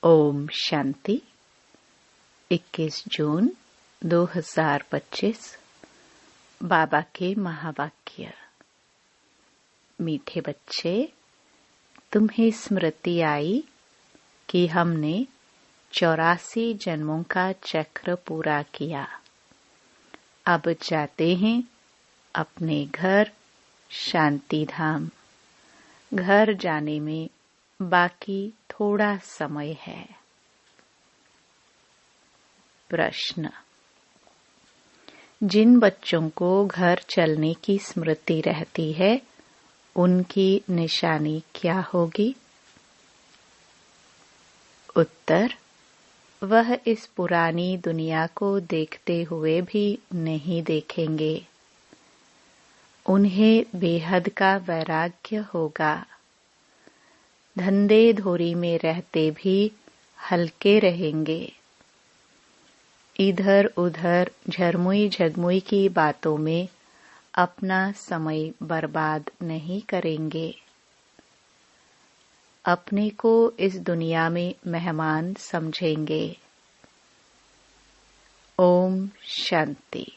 ओम शांति। 21 जून 2025। बाबा के महावाक्य। मीठे बच्चे, तुम्हें स्मृति आई कि हमने 84 जन्मों का चक्र पूरा किया। अब जाते हैं अपने घर शांति धाम। घर जाने में बाकी थोड़ा समय है। प्रश्न। जिन बच्चों को घर चलने की स्मृति रहती है, उनकी निशानी क्या होगी? उत्तर। वह इस पुरानी दुनिया को देखते हुए भी नहीं देखेंगे। उन्हें बेहद का वैराग्य होगा। धंधे धोरी में रहते भी हल्के रहेंगे। इधर उधर झरमुई झगमुई की बातों में अपना समय बर्बाद नहीं करेंगे। अपने को इस दुनिया में मेहमान समझेंगे। ओम शांति।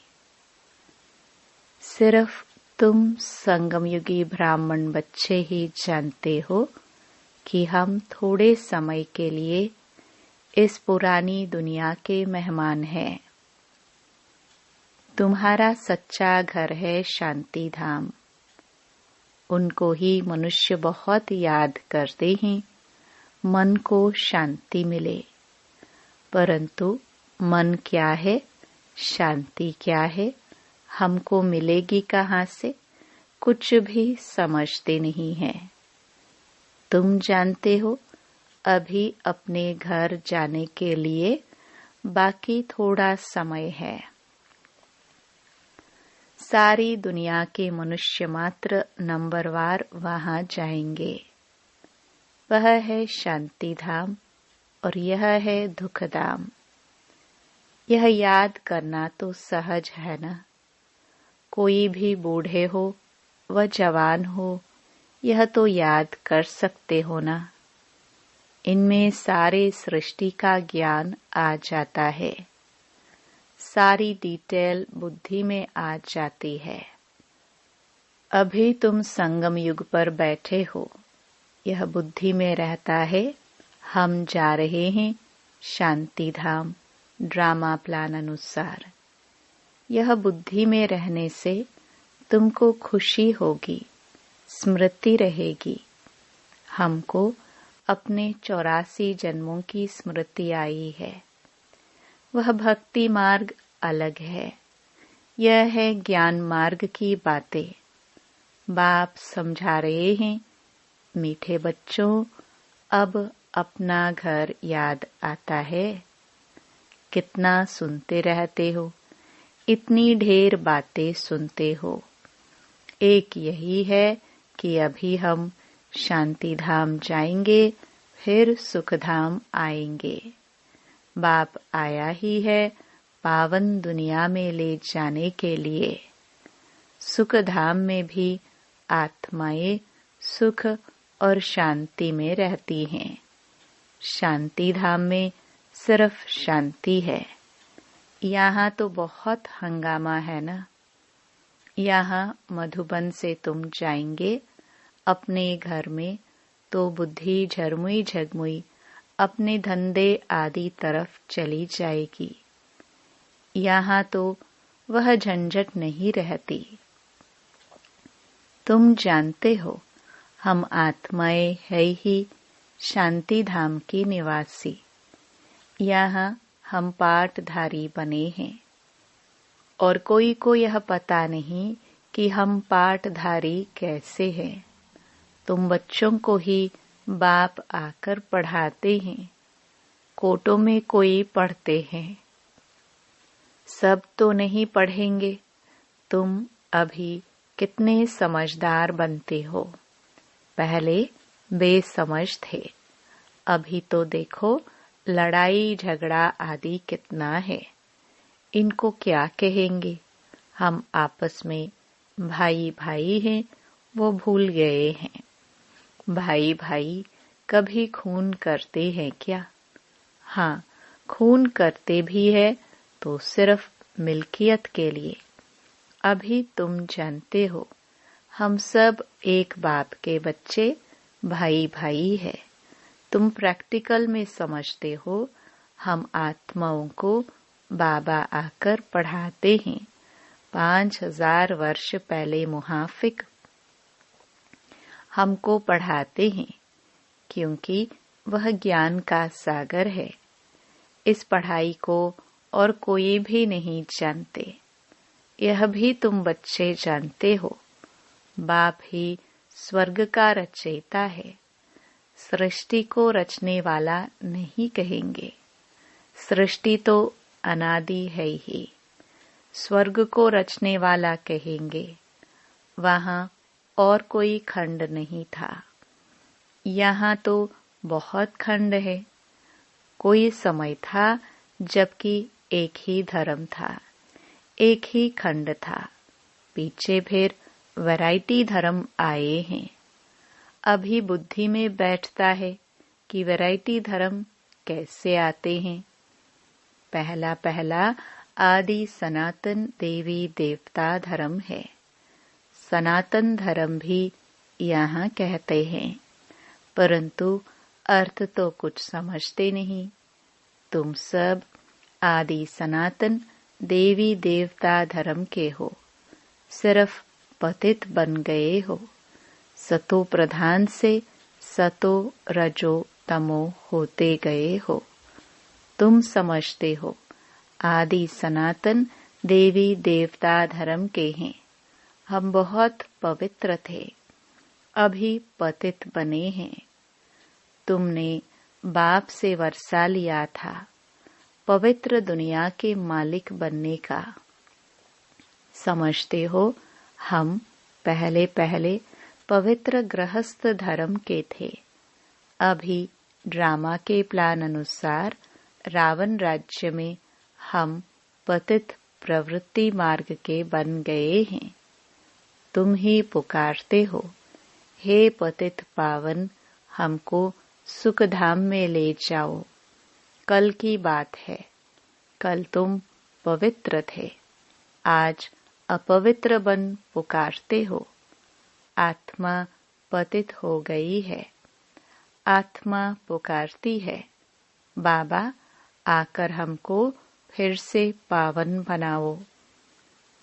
सिर्फ तुम संगमयुगी ब्राह्मण बच्चे ही जानते हो कि हम थोड़े समय के लिए इस पुरानी दुनिया के मेहमान हैं। तुम्हारा सच्चा घर है शांति धाम। उनको ही मनुष्य बहुत याद करते हैं, मन को शांति मिले। परंतु मन क्या है, शांति क्या है, हमको मिलेगी कहाँ से? कुछ भी समझते नहीं हैं। तुम जानते हो, अभी अपने घर जाने के लिए बाकी थोड़ा समय है। सारी दुनिया के मनुष्य मात्र नंबरवार वहां जाएंगे। वह है शांति धाम और यह है दुख धाम। यह याद करना तो सहज है ना। कोई भी बूढ़े हो व जवान हो, यह तो याद कर सकते हो ना। इनमें सारे सृष्टि का ज्ञान आ जाता है। सारी डिटेल बुद्धि में आ जाती है। अभी तुम संगम युग पर बैठे हो, यह बुद्धि में रहता है। हम जा रहे हैं शांति धाम ड्रामा प्लान अनुसार। यह बुद्धि में रहने से तुमको खुशी होगी, स्मृति रहेगी। हमको अपने 84 जन्मों की स्मृति आई है। वह भक्ति मार्ग अलग है। यह है ज्ञान मार्ग की बातें। बाप समझा रहे हैं, मीठे बच्चों, अब अपना घर याद आता है। कितना सुनते रहते हो, इतनी ढेर बातें सुनते हो। एक यही है कि अभी हम शांति धाम जाएंगे, फिर सुख धाम आएंगे। बाप आया ही है पावन दुनिया में ले जाने के लिए। सुख धाम में भी आत्माएं सुख और शांति में रहती हैं। शांति धाम में सिर्फ शांति है। यहाँ तो बहुत हंगामा है ना। यहाँ मधुबन से तुम जाएंगे अपने घर में तो बुद्धि झरमुई झगमुई अपने धंधे आदि तरफ चली जाएगी। यहाँ तो वह झंझट नहीं रहती। तुम जानते हो, हम आत्माएं है ही शांति धाम की निवासी। यहाँ हम पाठधारी बने हैं और कोई को यह पता नहीं कि हम पाठधारी कैसे हैं। तुम बच्चों को ही बाप आकर पढ़ाते हैं। कोटों में कोई पढ़ते हैं। सब तो नहीं पढ़ेंगे। तुम अभी कितने समझदार बनते हो। पहले बेसमझ थे। अभी तो देखो लड़ाई झगड़ा आदि कितना है। इनको क्या कहेंगे? हम आपस में भाई भाई हैं, वो भूल गए हैं। भाई भाई कभी खून करते हैं क्या? हाँ, खून करते भी है तो सिर्फ मिल्कियत के लिए। अभी तुम जानते हो हम सब एक बाप के बच्चे, भाई भाई है। तुम प्रैक्टिकल में समझते हो हम आत्माओं को बाबा आकर पढ़ाते हैं। 5000 वर्ष पहले मुहाफिक हमको पढ़ाते हैं, क्योंकि वह ज्ञान का सागर है। इस पढ़ाई को और कोई भी नहीं जानते। यह भी तुम बच्चे जानते हो, बाप ही स्वर्ग का रचयिता है। सृष्टि को रचने वाला नहीं कहेंगे, सृष्टि तो अनादि है ही। स्वर्ग को रचने वाला कहेंगे, वहां और कोई खंड नहीं था। यहाँ तो बहुत खंड है। कोई समय था जबकि एक ही धर्म था, एक ही खंड था। पीछे फिर वैरायटी धर्म आए हैं। अभी बुद्धि में बैठता है कि वैरायटी धर्म कैसे आते हैं। पहला पहला आदि सनातन देवी देवता धर्म है। सनातन धर्म भी यहाँ कहते हैं, परंतु अर्थ तो कुछ समझते नहीं। तुम सब आदि सनातन देवी देवता धर्म के हो, सिर्फ पतित बन गए हो। सतो प्रधान से सतो रजो तमो होते गए हो। तुम समझते हो आदि सनातन देवी देवता धर्म के हैं। हम बहुत पवित्र थे, अभी पतित बने हैं। तुमने बाप से वर्षा लिया था पवित्र दुनिया के मालिक बनने का। समझते हो हम पहले पहले पवित्र गृहस्थ धर्म के थे। अभी ड्रामा के प्लान अनुसार रावण राज्य में हम पतित प्रवृत्ति मार्ग के बन गए हैं। तुम ही पुकारते हो, हे पतित पावन, हमको सुखधाम में ले जाओ। कल की बात है, कल तुम पवित्र थे, आज अपवित्र बन पुकारते हो। आत्मा पतित हो गई है, आत्मा पुकारती है, बाबा आकर हमको फिर से पावन बनाओ।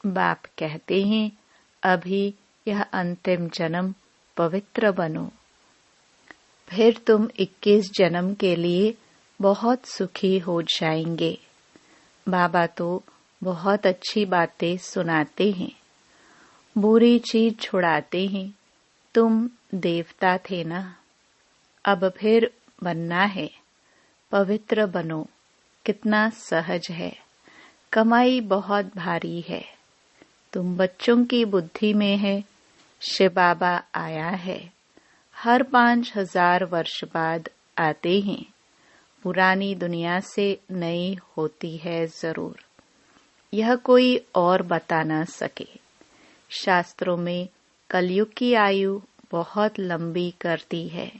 बाप कहते हैं, अभी यह अंतिम जन्म पवित्र बनो, फिर तुम 21 जन्म के लिए बहुत सुखी हो जाएंगे। बाबा तो बहुत अच्छी बातें सुनाते हैं, बुरी चीज छुड़ाते हैं। तुम देवता थे ना, अब फिर बनना है, पवित्र बनो। कितना सहज है, कमाई बहुत भारी है। तुम बच्चों की बुद्धि में है, शिव बाबा आया है। हर 5000 वर्ष बाद आते हैं। पुरानी दुनिया से नई होती है जरूर, यह कोई और बता ना सके। शास्त्रों में कलयुग की आयु बहुत लंबी करती है।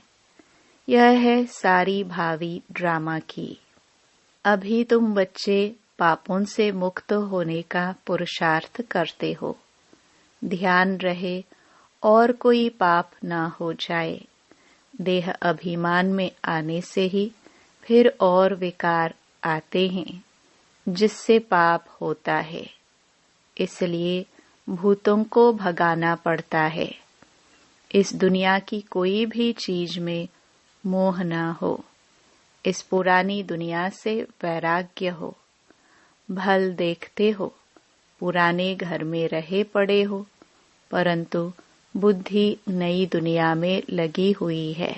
यह है सारी भावी ड्रामा की। अभी तुम बच्चे पापों से मुक्त होने का पुरुषार्थ करते हो। ध्यान रहे और कोई पाप ना हो जाए। देह अभिमान में आने से ही फिर और विकार आते हैं, जिससे पाप होता है। इसलिए भूतों को भगाना पड़ता है। इस दुनिया की कोई भी चीज में मोह न हो। इस पुरानी दुनिया से वैराग्य हो। भल देखते हो, पुराने घर में रहे पड़े हो, परंतु बुद्धि नई दुनिया में लगी हुई है।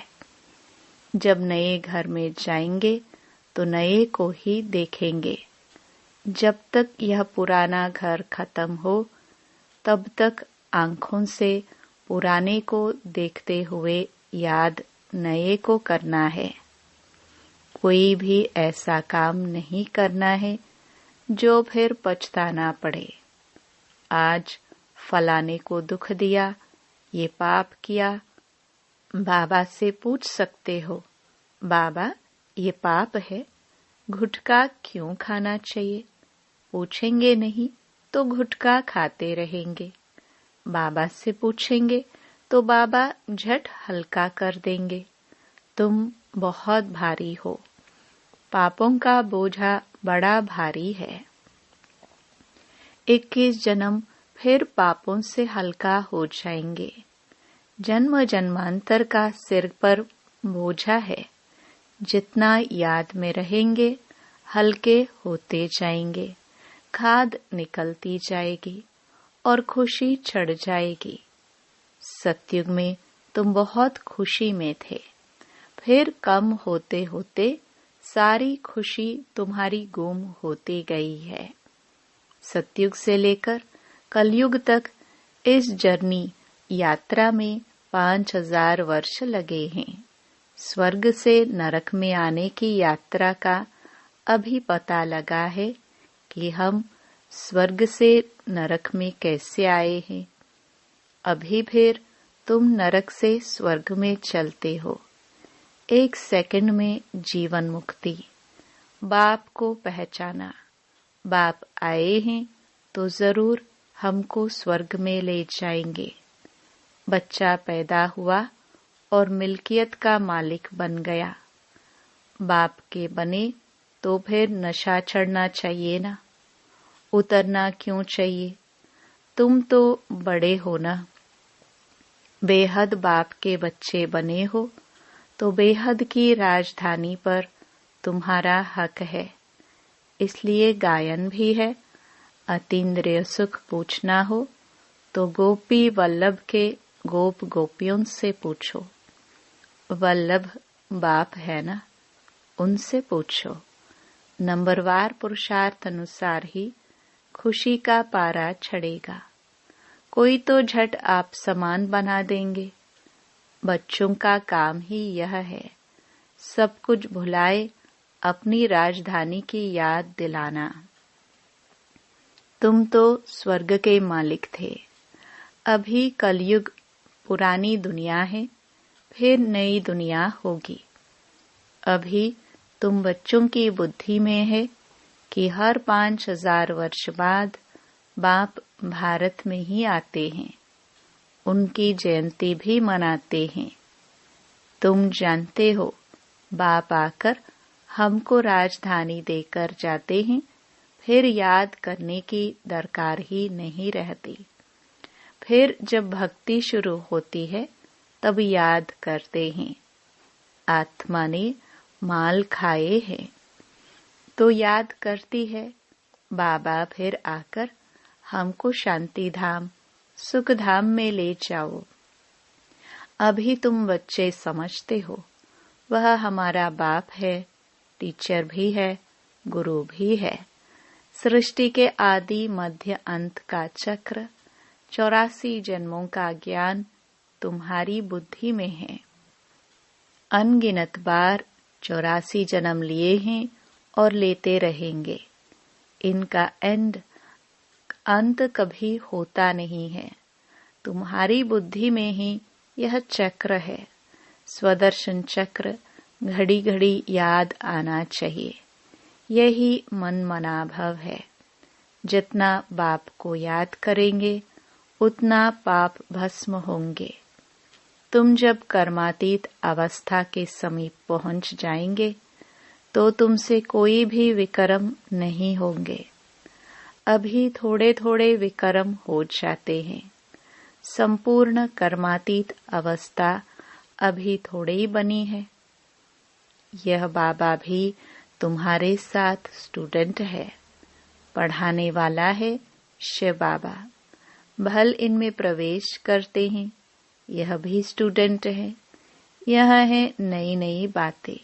जब नए घर में जाएंगे तो नए को ही देखेंगे। जब तक यह पुराना घर खत्म हो, तब तक आंखों से पुराने को देखते हुए याद नए को करना है। कोई भी ऐसा काम नहीं करना है जो फिर पछताना पड़े। आज फलाने को दुख दिया, ये पाप किया। बाबा से पूछ सकते हो, बाबा ये पाप है, गुटखा क्यों खाना चाहिए? पूछेंगे नहीं तो गुटखा खाते रहेंगे। बाबा से पूछेंगे तो बाबा झट हल्का कर देंगे। तुम बहुत भारी हो, पापों का बोझा बड़ा भारी है। 21 जन्म फिर पापों से हल्का हो जाएंगे। जन्म जन्मांतर का सिर पर बोझा है, जितना याद में रहेंगे हल्के होते जाएंगे। खाद निकलती जाएगी और खुशी चढ़ जाएगी। सतयुग में तुम बहुत खुशी में थे, फिर कम होते होते सारी खुशी तुम्हारी गुम होती गई है। सतयुग से लेकर कलयुग तक इस जर्नी यात्रा में 5000 वर्ष लगे हैं। स्वर्ग से नरक में आने की यात्रा का अभी पता लगा है कि हम स्वर्ग से नरक में कैसे आए हैं। अभी फिर तुम नरक से स्वर्ग में चलते हो। 1 सेकंड में जीवन मुक्ति। बाप को पहचाना। बाप आए हैं तो जरूर हमको स्वर्ग में ले जाएंगे। बच्चा पैदा हुआ और मिल्कियत का मालिक बन गया। बाप के बने तो फिर नशा चढ़ना चाहिए ना, उतरना क्यों चाहिए? तुम तो बड़े हो ना। बेहद बाप के बच्चे बने हो तो बेहद की राजधानी पर तुम्हारा हक है। इसलिए गायन भी है। अतीन्द्रिय सुख पूछना हो तो गोपी वल्लभ के गोप गोपियों से पूछो। वल्लभ बाप है ना, उनसे पूछो। नंबरवार पुरुषार्थ अनुसार ही खुशी का पारा चढ़ेगा। कोई तो झट आप समान बना देंगे। बच्चों का काम ही यह है, सब कुछ भुलाए अपनी राजधानी की याद दिलाना। तुम तो स्वर्ग के मालिक थे। अभी कलयुग पुरानी दुनिया है, फिर नई दुनिया होगी। अभी तुम बच्चों की बुद्धि में है कि हर 5000 वर्ष बाद बाप भारत में ही आते हैं। उनकी जयंती भी मनाते हैं। तुम जानते हो बाप आकर हमको राजधानी देकर जाते हैं, फिर याद करने की दरकार ही नहीं रहती। फिर जब भक्ति शुरू होती है तब याद करते हैं। आत्मा ने माल खाए हैं तो याद करती है। बाबा फिर आकर हमको शांति धाम सुख धाम में ले जाओ। अभी तुम बच्चे समझते हो वह हमारा बाप है, टीचर भी है, गुरु भी है। सृष्टि के आदि मध्य अंत का चक्र 84 जन्मों का ज्ञान तुम्हारी बुद्धि में है। अनगिनत बार 84 जन्म लिए हैं और लेते रहेंगे। इनका अंत कभी होता नहीं है। तुम्हारी बुद्धि में ही यह चक्र है। स्वदर्शन चक्र घड़ी घड़ी याद आना चाहिए। यही मन मनाभव है। जितना बाप को याद करेंगे उतना पाप भस्म होंगे। तुम जब कर्मातीत अवस्था के समीप पहुंच जाएंगे तो तुमसे कोई भी विकर्म नहीं होंगे। अभी थोड़े थोड़े विकर्म हो जाते हैं। संपूर्ण कर्मातीत अवस्था अभी थोड़े ही बनी है। यह बाबा भी तुम्हारे साथ स्टूडेंट है। पढ़ाने वाला है शिव बाबा। भल इनमें प्रवेश करते हैं। यह भी स्टूडेंट है। यह है नई नई बातें।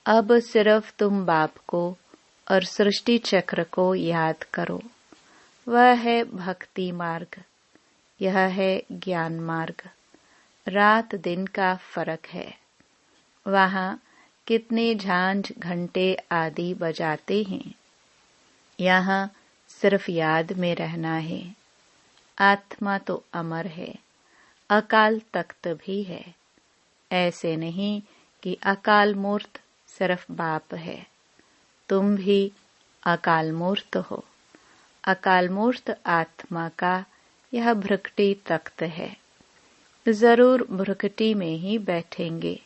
अब सिर्फ तुम बाप को और सृष्टि चक्र को याद करो। वह है भक्ति मार्ग, यह है ज्ञान मार्ग। रात दिन का फर्क है। वहाँ कितने झांझ घंटे आदि बजाते हैं। यहाँ सिर्फ याद में रहना है। आत्मा तो अमर है। अकाल तख्त भी है। ऐसे नहीं कि अकाल मूर्त सिर्फ बाप है। तुम भी अकाल मूर्त हो। अकाल मूर्त आत्मा का यह भ्रकटी तख्त है। जरूर भ्रकटी में ही बैठेंगे,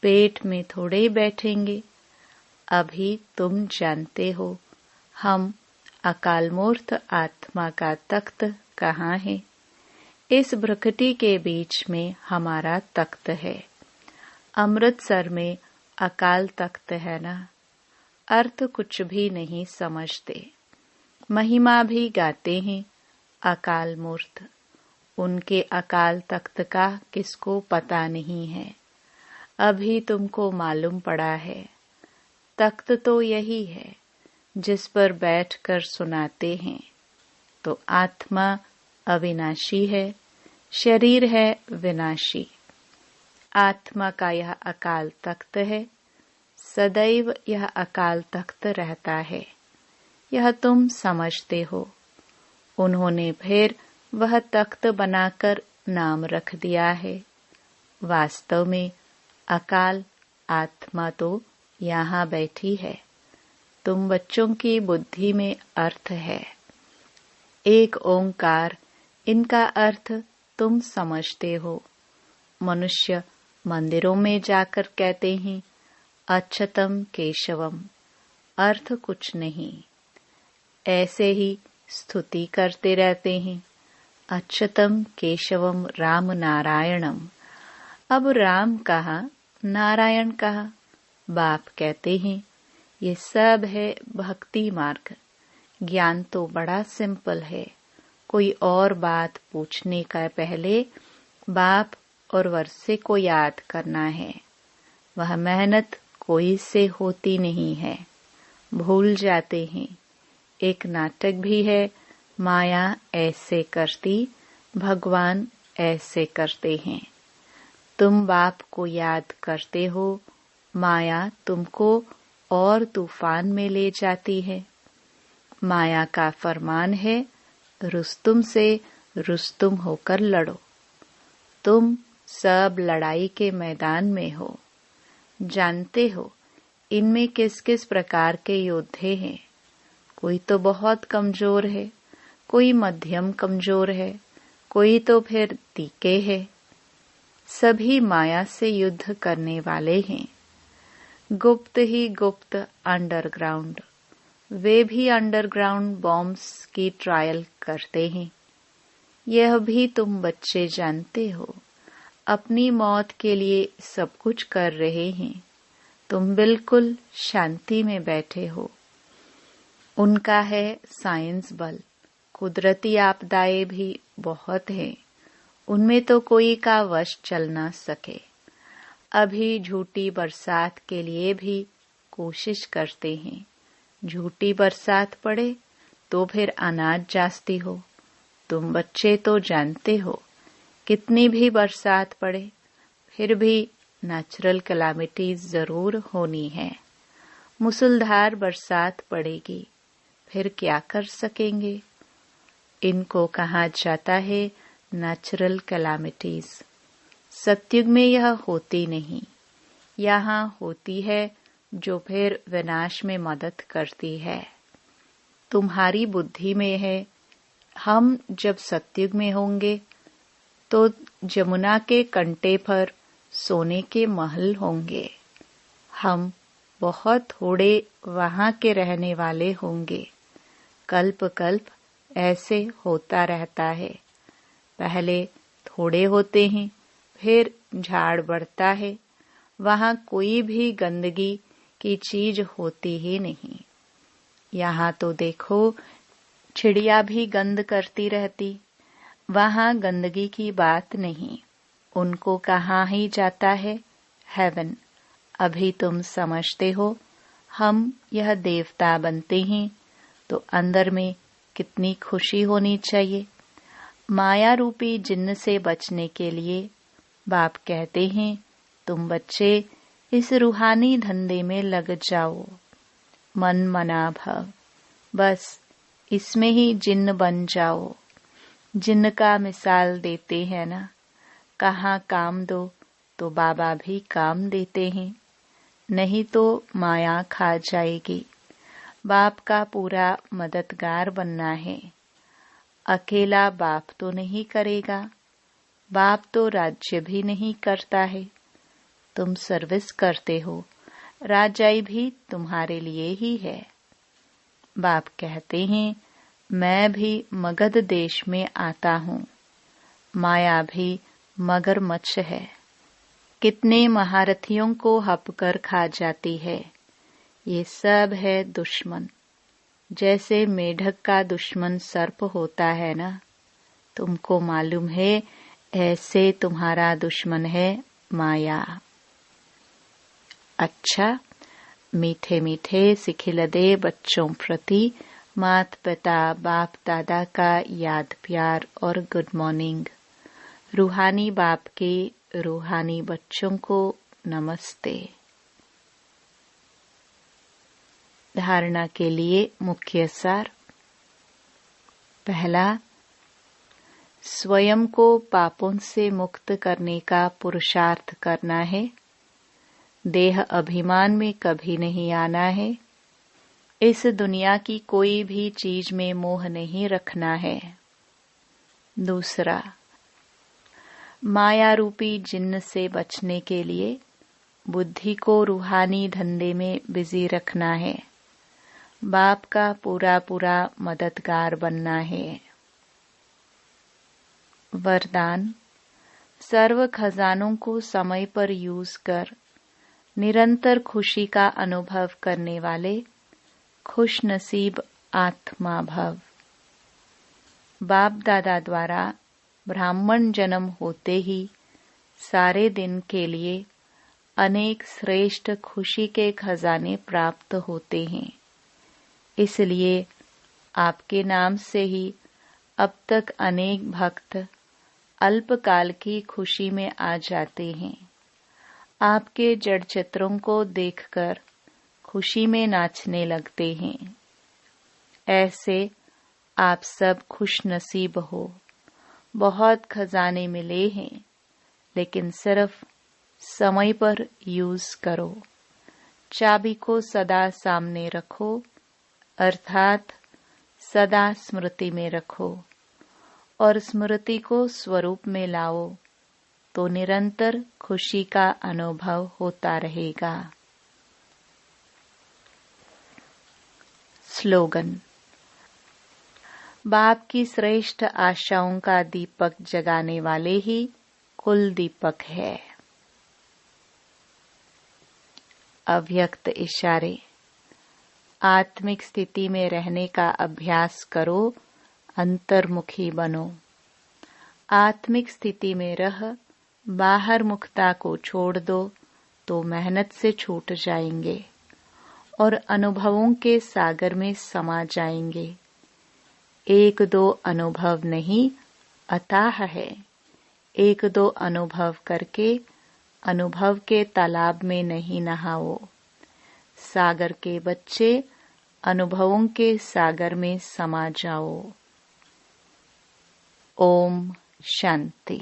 पेट में थोड़े बैठेंगे। अभी तुम जानते हो हम अकाल मूर्त आत्मा का तख्त कहाँ है। इस भ्रकटी के बीच में हमारा तख्त है। अमृतसर में अकाल तख्त है ना। अर्थ कुछ भी नहीं समझते, महिमा भी गाते हैं अकाल मूर्त। उनके अकाल तख्त का किसको पता नहीं है। अभी तुमको मालूम पड़ा है। तख्त तो यही है जिस पर बैठकर सुनाते हैं। तो आत्मा अविनाशी है, शरीर है विनाशी। आत्मा का यह अकाल तख्त है। सदैव यह अकाल तख्त रहता है। यह तुम समझते हो। उन्होंने फिर वह तख्त बनाकर नाम रख दिया है। वास्तव में अकाल आत्मा तो यहाँ बैठी है। तुम बच्चों की बुद्धि में अर्थ है। एक ओंकार, इनका अर्थ तुम समझते हो। मनुष्य मंदिरों में जाकर कहते हैं अच्युतम केशवम, अर्थ कुछ नहीं। ऐसे ही स्तुति करते रहते हैं अच्युतम केशवम राम नारायणम। अब राम कहा, नारायण कहा। बाप कहते हैं ये सब है भक्ति मार्ग। ज्ञान तो बड़ा सिंपल है। कोई और बात पूछने का पहले बाप और वर्षे को याद करना है। वह मेहनत कोई से होती नहीं है, भूल जाते हैं। एक नाटक भी है, माया ऐसे करती, भगवान ऐसे करते हैं। तुम बाप को याद करते हो, माया तुमको और तूफान में ले जाती है। माया का फरमान है रुस्तुम से रुस्तुम होकर लड़ो। तुम सब लड़ाई के मैदान में हो। जानते हो इनमें किस किस प्रकार के योद्धे हैं। कोई तो बहुत कमजोर है, कोई मध्यम कमजोर है, कोई तो फिर तीखे है। सभी माया से युद्ध करने वाले हैं। गुप्त ही गुप्त अंडरग्राउंड। वे भी अंडरग्राउंड बॉम्ब्स की ट्रायल करते हैं। यह भी तुम बच्चे जानते हो। अपनी मौत के लिए सब कुछ कर रहे हैं। तुम बिल्कुल शांति में बैठे हो। उनका है साइंस बल। कुदरती आपदाएं भी बहुत हैं। उनमें तो कोई का वश चल ना सके। अभी झूठी बरसात के लिए भी कोशिश करते हैं। झूठी बरसात पड़े तो फिर अनाज जास्ती हो। तुम बच्चे तो जानते हो कितनी भी बरसात पड़े फिर भी नेचुरल कैलामिटीज जरूर होनी है। मुसलधार बरसात पड़ेगी, फिर क्या कर सकेंगे। इनको कहा जाता है नेचुरल कैलामिटीज। सतयुग में यह होती नहीं, यहाँ होती है जो फिर विनाश में मदद करती है। तुम्हारी बुद्धि में है हम जब सतयुग में होंगे तो जमुना के कंटे पर सोने के महल होंगे। हम बहुत थोड़े वहां के रहने वाले होंगे। कल्प कल्प ऐसे होता रहता है। पहले थोड़े होते हैं, फिर झाड़ बढ़ता है। वहां कोई भी गंदगी की चीज होती ही नहीं। यहाँ तो देखो चिड़िया भी गंद करती रहती। वहां गंदगी की बात नहीं। उनको कहाँ ही जाता है हेवन। अभी तुम समझते हो हम यह देवता बनते हैं तो अंदर में कितनी खुशी होनी चाहिए। माया रूपी जिन्न से बचने के लिए बाप कहते हैं तुम बच्चे इस रूहानी धंधे में लग जाओ। मन मना भव, बस इसमें ही जिन्न बन जाओ। जिन्न का मिसाल देते हैं ना, कहाँ काम दो तो बाबा भी काम देते हैं, नहीं तो माया खा जाएगी। बाप का पूरा मददगार बनना है। अकेला बाप तो नहीं करेगा, बाप तो राज्य भी नहीं करता है। तुम सर्विस करते हो, राजाई भी तुम्हारे लिए ही है। बाप कहते हैं, मैं भी मगध देश में आता हूँ। माया भी मगरमच्छ है, कितने महारथियों को हप कर खा जाती है। ये सब है दुश्मन। जैसे मेढक का दुश्मन सर्प होता है ना, तुमको मालूम है, ऐसे तुम्हारा दुश्मन है माया। अच्छा, मीठे मीठे सिखिलदे बच्चों प्रति माता पिता बाप दादा का याद प्यार और गुड मॉर्निंग। रूहानी बाप के रूहानी बच्चों को नमस्ते। धारणा के लिए मुख्य सार। पहला, स्वयं को पापों से मुक्त करने का पुरुषार्थ करना है। देह अभिमान में कभी नहीं आना है। इस दुनिया की कोई भी चीज में मोह नहीं रखना है। दूसरा, माया रूपी जिन्न से बचने के लिए बुद्धि को रूहानी धंधे में बिजी रखना है। बाप का पूरा पूरा मददगार बनना है। वरदान, सर्व खजानों को समय पर यूज कर निरंतर खुशी का अनुभव करने वाले खुश नसीब आत्मा भव। बाप दादा द्वारा ब्राह्मण जन्म होते ही सारे दिन के लिए अनेक श्रेष्ठ खुशी के खजाने प्राप्त होते हैं। इसलिए आपके नाम से ही अब तक अनेक भक्त अल्पकाल की खुशी में आ जाते हैं। आपके जड़ चित्रों को देखकर खुशी में नाचने लगते हैं। ऐसे आप सब खुश नसीब हो। बहुत खजाने मिले हैं, लेकिन सिर्फ समय पर यूज करो। चाबी को सदा सामने रखो, अर्थात सदा स्मृति में रखो और स्मृति को स्वरूप में लाओ, तो निरंतर खुशी का अनुभव होता रहेगा। स्लोगन, बाप की श्रेष्ठ आशाओं का दीपक जगाने वाले ही कुल दीपक है। अव्यक्त इशारे। आत्मिक स्थिति में रहने का अभ्यास करो, अंतर्मुखी बनो। आत्मिक स्थिति में रह बाहर मुखता को छोड़ दो तो मेहनत से छूट जाएंगे और अनुभवों के सागर में समा जाएंगे। एक दो अनुभव नहीं, अथाह है। एक दो अनुभव करके अनुभव के तालाब में नहीं नहाओ। सागर के बच्चे अनुभवों के सागर में समा जाओ। ओम शांति।